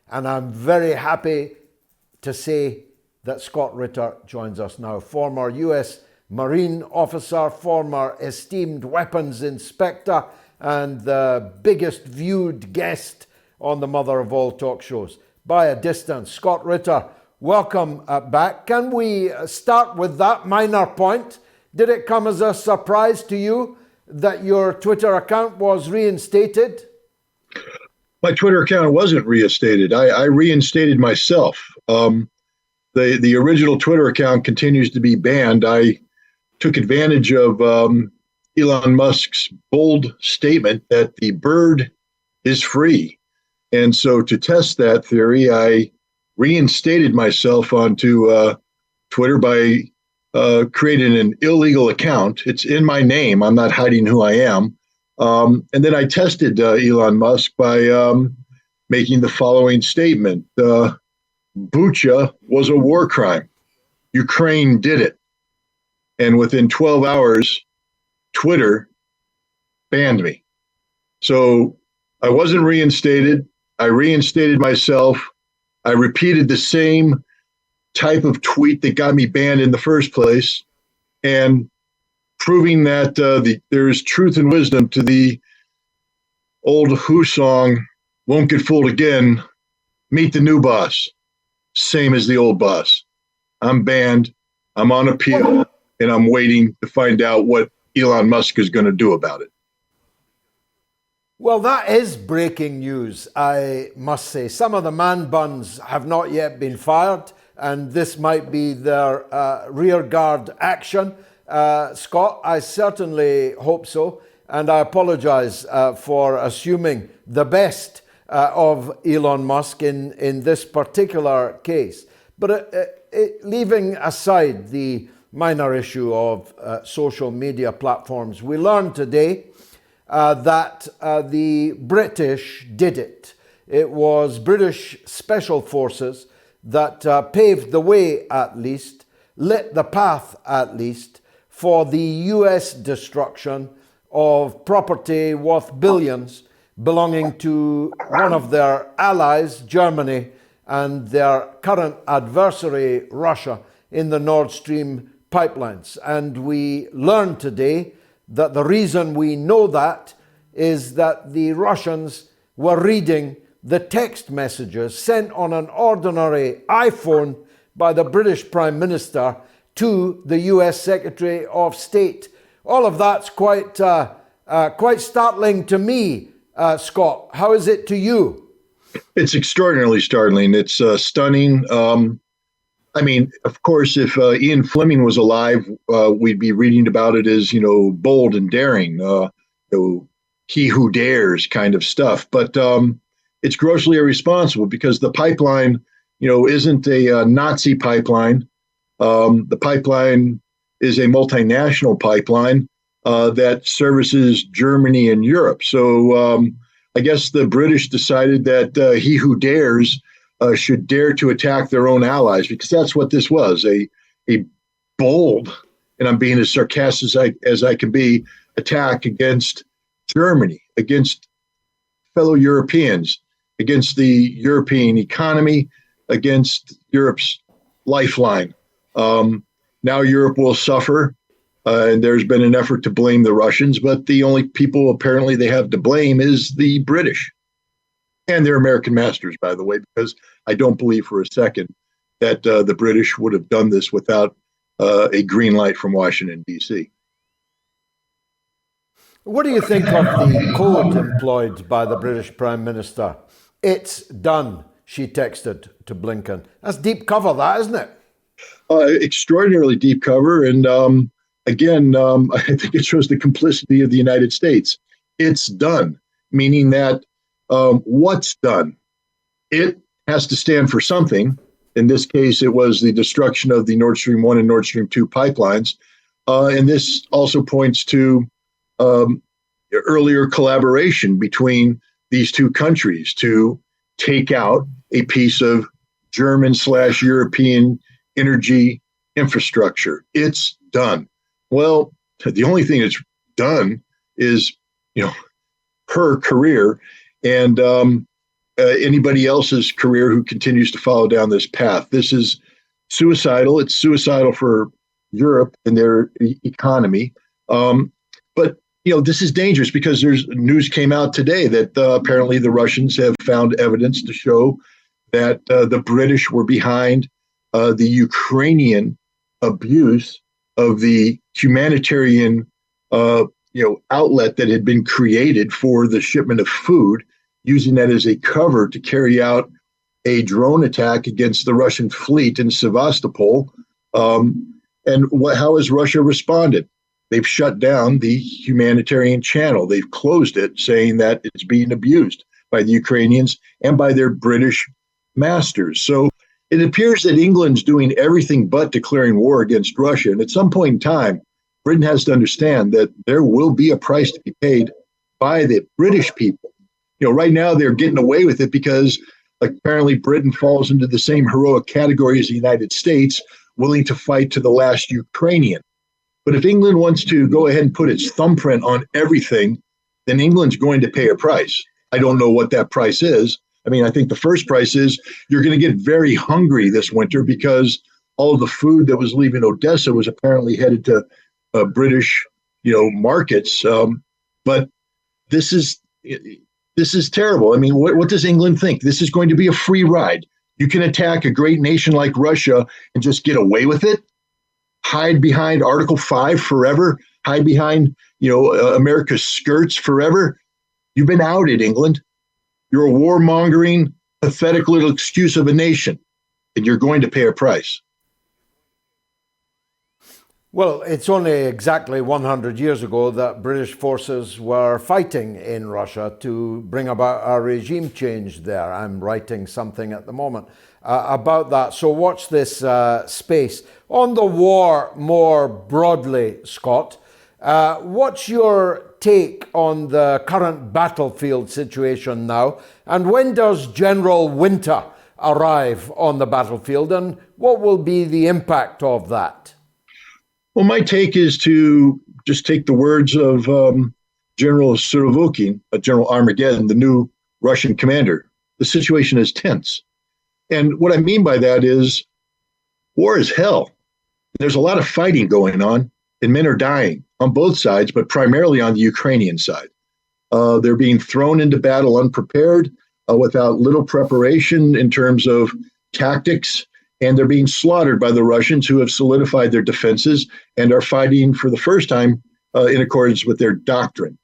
And I'm very happy to say that Scott Ritter joins us now, former US Marine officer, former esteemed weapons inspector, and the biggest viewed guest on the mother of all talk shows by a distance. Scott Ritter, welcome back. Can we start with that minor point? Did it come as a surprise to you that your Twitter account was reinstated? My Twitter account wasn't reinstated. I reinstated myself. The original Twitter account continues to be banned. I took advantage of Elon Musk's bold statement that the bird is free. And so to test that theory, I reinstated myself onto Twitter by creating an illegal account. It's in my name. I'm not hiding who I am. And then I tested Elon Musk by making the following statement. Bucha was a war crime. Ukraine did it. And within 12 hours, Twitter banned me. So I wasn't reinstated. I reinstated myself. I repeated the same type of tweet that got me banned in the first place, and proving that there is truth and wisdom to the old Who song, "Won't Get Fooled Again, Meet the New Boss." Same as the old boss. I'm banned. I'm on appeal, and I'm waiting to find out what Elon Musk is going to do about it. Well, that is breaking news, I must say. Some of the man buns have not yet been fired, and this might be their rear guard action. Scott, I certainly hope so, and I apologize for assuming the best of Elon Musk in this particular case. But leaving aside the minor issue of social media platforms, we learned today that the British did it. It was British Special Forces that paved the way, at least, lit the path, at least, for the US destruction of property worth billions belonging to one of their allies, Germany, and their current adversary, Russia, in the Nord Stream pipelines. And we learned today that the reason we know that is that the Russians were reading the text messages sent on an ordinary iPhone by the British Prime Minister to the US Secretary of State. All of that's quite startling to me, Scott. How is it to you? It's extraordinarily startling. It's stunning. I mean, of course, if Ian Fleming was alive, we'd be reading about it as, bold and daring, he who dares kind of stuff. But it's grossly irresponsible because the pipeline, isn't a Nazi pipeline. The pipeline is a multinational pipeline that services Germany and Europe. So I guess the British decided that he who dares should dare to attack their own allies, because that's what this was, a bold, and I'm being as sarcastic as I can be, attack against Germany, against fellow Europeans, against the European economy, against Europe's lifeline. Now Europe will suffer, and there's been an effort to blame the Russians, but the only people apparently they have to blame is the British. And their American masters, by the way, because I don't believe for a second that the British would have done this without a green light from Washington, D.C. What do you think of the code employed by the British Prime Minister? It's done, she texted to Blinken. That's deep cover, that, isn't it? Extraordinarily deep cover. And again, I think it shows the complicity of the United States. It's done, meaning that what's done? It has to stand for something. In this case, it was the destruction of the Nord Stream 1 and Nord Stream 2 pipelines. And this also points to earlier collaboration between these two countries to take out a piece of German/European energy infrastructure. It's done. Well, the only thing that's done is, her career. And anybody else's career who continues to follow down this path. This is suicidal. It's suicidal for Europe and their economy. But this is dangerous because there's news came out today that apparently the Russians have found evidence to show that the British were behind the Ukrainian abuse of the humanitarian outlet that had been created for the shipment of food, using that as a cover to carry out a drone attack against the Russian fleet in Sevastopol. How has Russia responded? They've shut down the humanitarian channel. They've closed it, saying that it's being abused by the Ukrainians and by their British masters. So it appears that England's doing everything but declaring war against Russia. And at some point in time, Britain has to understand that there will be a price to be paid by the British people. Right now they're getting away with it because apparently Britain falls into the same heroic category as the United States, willing to fight to the last Ukrainian. But if England wants to go ahead and put its thumbprint on everything, then England's going to pay a price. I don't know what that price is. I mean, I think the first price is you're going to get very hungry this winter because all of the food that was leaving Odessa was apparently headed to British, markets. But this is terrible. I mean, what does England think? This is going to be a free ride. You can attack a great nation like Russia and just get away with it. Hide behind Article 5 forever. Hide behind, America's skirts forever. You've been outed, England. You're a warmongering, pathetic little excuse of a nation, and you're going to pay a price. Well, it's only exactly 100 years ago that British forces were fighting in Russia to bring about a regime change there. I'm writing something at the moment about that. So watch this space. On the war more broadly, Scott, what's your take on the current battlefield situation now? And when does General Winter arrive on the battlefield? And what will be the impact of that? Well, my take is to just take the words of General Surovikin, General Armageddon, the new Russian commander. The situation is tense. And what I mean by that is war is hell. There's a lot of fighting going on, and men are dying on both sides, but primarily on the Ukrainian side. They're being thrown into battle unprepared, without little preparation in terms of tactics, and they're being slaughtered by the Russians, who have solidified their defenses and are fighting for the first time in accordance with their doctrine.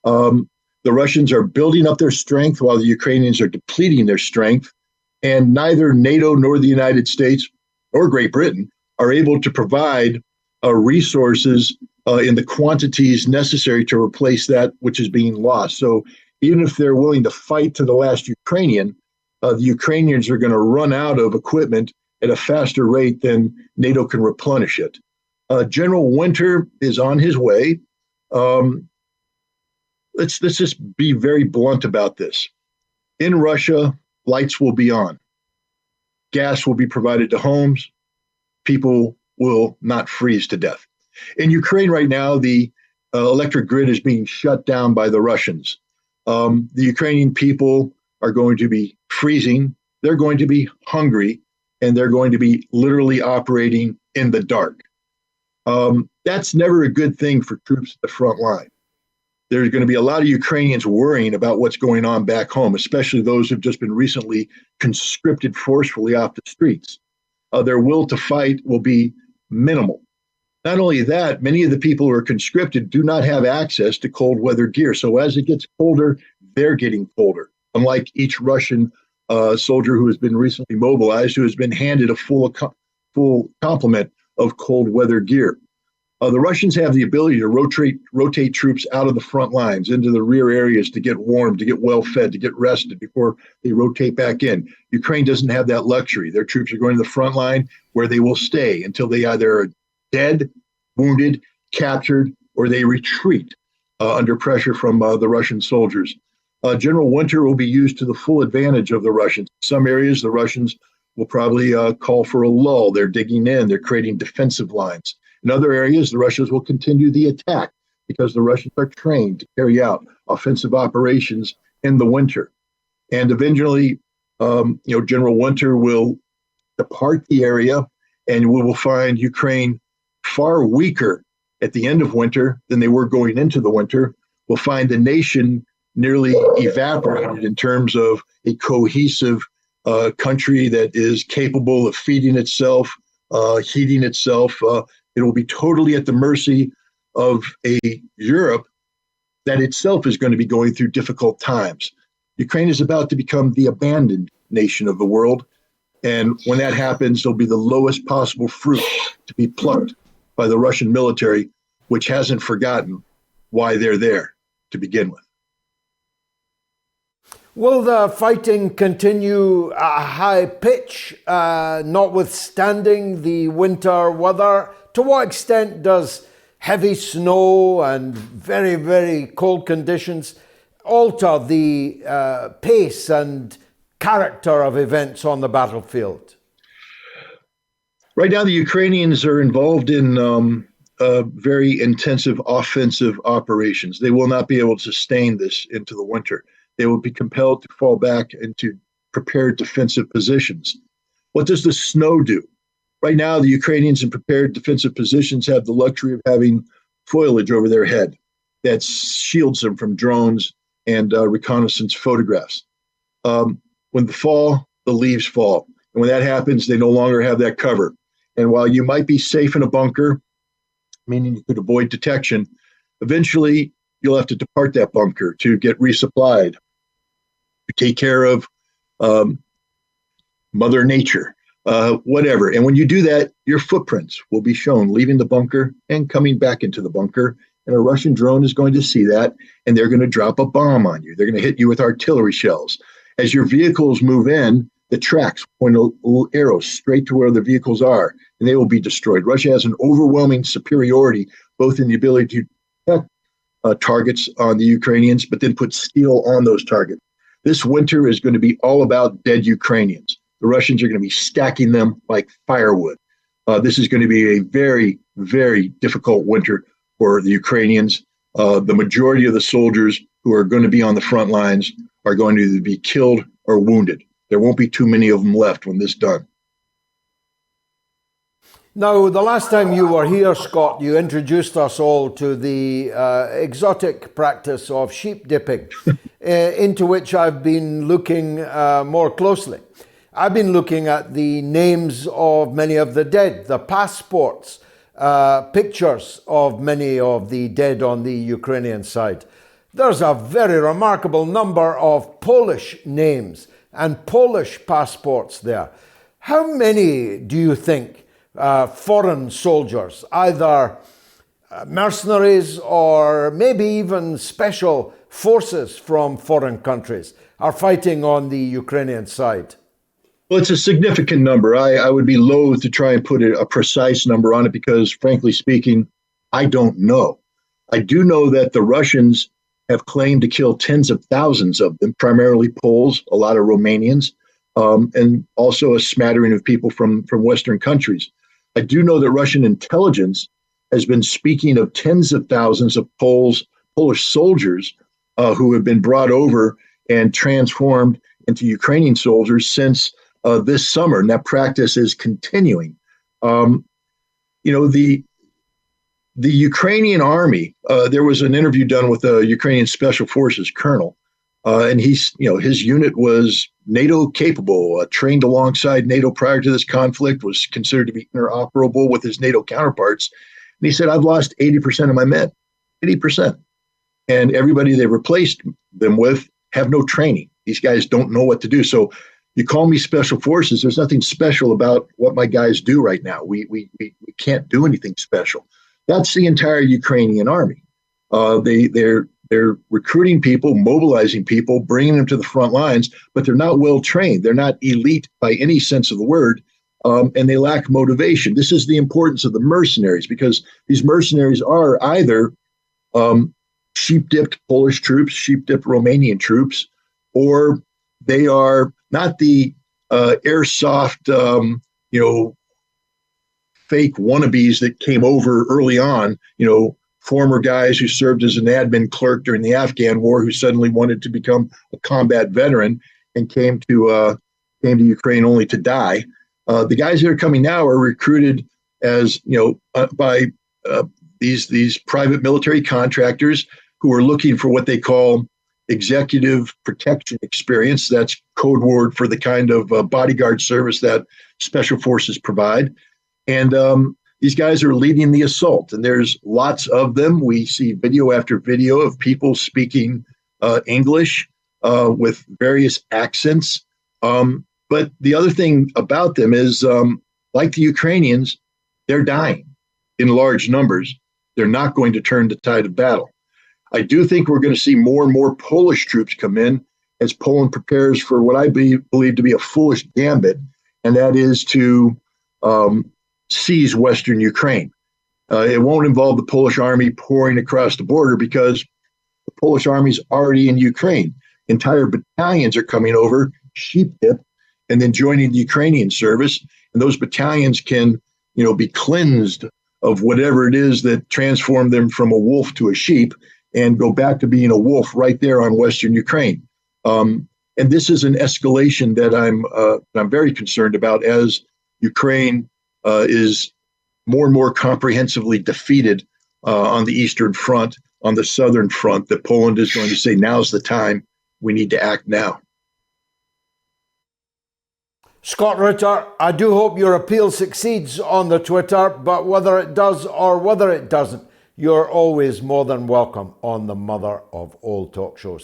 The Russians are building up their strength while the Ukrainians are depleting their strength, and neither NATO nor the United States or Great Britain are able to provide resources in the quantities necessary to replace that which is being lost. So even if they're willing to fight to the last Ukrainian, the Ukrainians are going to run out of equipment at a faster rate than NATO can replenish it. General Winter is on his way. Let's just be very blunt about this. In Russia, lights will be on. Gas will be provided to homes. People will not freeze to death. In Ukraine right now, the electric grid is being shut down by the Russians. The Ukrainian people are going to be freezing. They're going to be hungry, and they're going to be literally operating in the dark. That's never a good thing for troops at the front line. There's going to be a lot of Ukrainians worrying about what's going on back home, especially those who've just been recently conscripted forcefully off the streets. Their will to fight will be minimal. Not only that, many of the people who are conscripted do not have access to cold weather gear. So as it gets colder, they're getting colder. Unlike each Russian soldier who has been recently mobilized, who has been handed a full complement of cold weather gear. The Russians have the ability to rotate troops out of the front lines into the rear areas to get warm, to get well fed, to get rested before they rotate back in. Ukraine doesn't have that luxury. Their troops are going to the front line where they will stay until they either are dead, wounded, captured, or they retreat under pressure from the Russian soldiers. General Winter will be used to the full advantage of the Russians. In some areas, the Russians will probably call for a lull. They're digging in. They're creating defensive lines. In other areas, the Russians will continue the attack because the Russians are trained to carry out offensive operations in the winter. And eventually, General Winter will depart the area, and we will find Ukraine far weaker at the end of winter than they were going into the winter. We'll find the nation nearly evaporated in terms of a cohesive country that is capable of feeding itself, heating itself. It will be totally at the mercy of a Europe that itself is going to be going through difficult times. Ukraine is about to become the abandoned nation of the world. And when that happens, there'll be the lowest possible fruit to be plucked by the Russian military, which hasn't forgotten why they're there to begin with. Will the fighting continue at a high pitch, notwithstanding the winter weather? To what extent does heavy snow and very, very cold conditions alter the pace and character of events on the battlefield? Right now, the Ukrainians are involved in very intensive offensive operations. They will not be able to sustain this into the winter. They will be compelled to fall back into prepared defensive positions. What does the snow do? Right now, the Ukrainians in prepared defensive positions have the luxury of having foliage over their head that shields them from drones and reconnaissance photographs. When the leaves fall. And when that happens, they no longer have that cover. And while you might be safe in a bunker, meaning you could avoid detection, eventually you'll have to depart that bunker to get resupplied, to take care of Mother Nature, whatever. And when you do that, your footprints will be shown leaving the bunker and coming back into the bunker. And a Russian drone is going to see that, and they're going to drop a bomb on you. They're going to hit you with artillery shells. As your vehicles move in, the tracks point little arrows straight to where the vehicles are, and they will be destroyed. Russia has an overwhelming superiority, both in the ability to detect targets on the Ukrainians, but then put steel on those targets. This winter is going to be all about dead Ukrainians. The Russians are going to be stacking them like firewood. This is going to be a very, very difficult winter for the Ukrainians. The majority of the soldiers who are going to be on the front lines are going to either be killed or wounded. There won't be too many of them left when this is done. Now, the last time you were here, Scott, you introduced us all to the exotic practice of sheep dipping, into which I've been looking more closely. I've been looking at the names of many of the dead, the passports, pictures of many of the dead on the Ukrainian side. There's a very remarkable number of Polish names and Polish passports there. How many do you think foreign soldiers, either mercenaries or maybe even special forces from foreign countries, are fighting on the Ukrainian side? Well, it's a significant number. I would be loath to try and put a precise number on it because, frankly speaking, I don't know. I do know that the Russians have claimed to kill tens of thousands of them, primarily Poles, a lot of Romanians, and also a smattering of people from Western countries. I do know that Russian intelligence has been speaking of tens of thousands of Polish soldiers who have been brought over and transformed into Ukrainian soldiers since this summer, and that practice is continuing. The Ukrainian army, there was an interview done with a Ukrainian Special Forces colonel, and his unit was NATO capable, trained alongside NATO prior to this conflict, was considered to be interoperable with his NATO counterparts. And he said, I've lost 80% of my men, 80%. And everybody they replaced them with have no training. These guys don't know what to do. So you call me special forces. There's nothing special about what my guys do right now. We can't do anything special. That's the entire Ukrainian army. They're recruiting people, mobilizing people, bringing them to the front lines, but they're not well trained. They're not elite by any sense of the word, and they lack motivation. This is the importance of the mercenaries, because these mercenaries are either sheep-dipped Polish troops, sheep-dipped Romanian troops, or they are not the airsoft, fake wannabes that came over early on, former guys who served as an admin clerk during the Afghan war who suddenly wanted to become a combat veteran and came to Ukraine only to die. The guys that are coming now are recruited as by these private military contractors who are looking for what they call executive protection experience. That's code word for the kind of bodyguard service that special forces provide. And these guys are leading the assault, and there's lots of them. We see video after video of people speaking English with various accents. But the other thing about them is, like the Ukrainians, they're dying in large numbers. They're not going to turn the tide of battle. I do think we're going to see more and more Polish troops come in as Poland prepares for what I believe to be a foolish gambit, and that is to seize Western Ukraine. It won't involve the Polish army pouring across the border because the Polish army's already in Ukraine. Entire battalions are coming over, sheep dip, and then joining the Ukrainian service. And those battalions can, be cleansed of whatever it is that transformed them from a wolf to a sheep and go back to being a wolf right there on Western Ukraine. And this is an escalation that I'm very concerned about as Ukraine is more and more comprehensively defeated on the Eastern Front, on the Southern Front, that Poland is going to say, now's the time, we need to act now. Scott Ritter, I do hope your appeal succeeds on the Twitter, but whether it does or whether it doesn't, you're always more than welcome on the mother of all talk shows.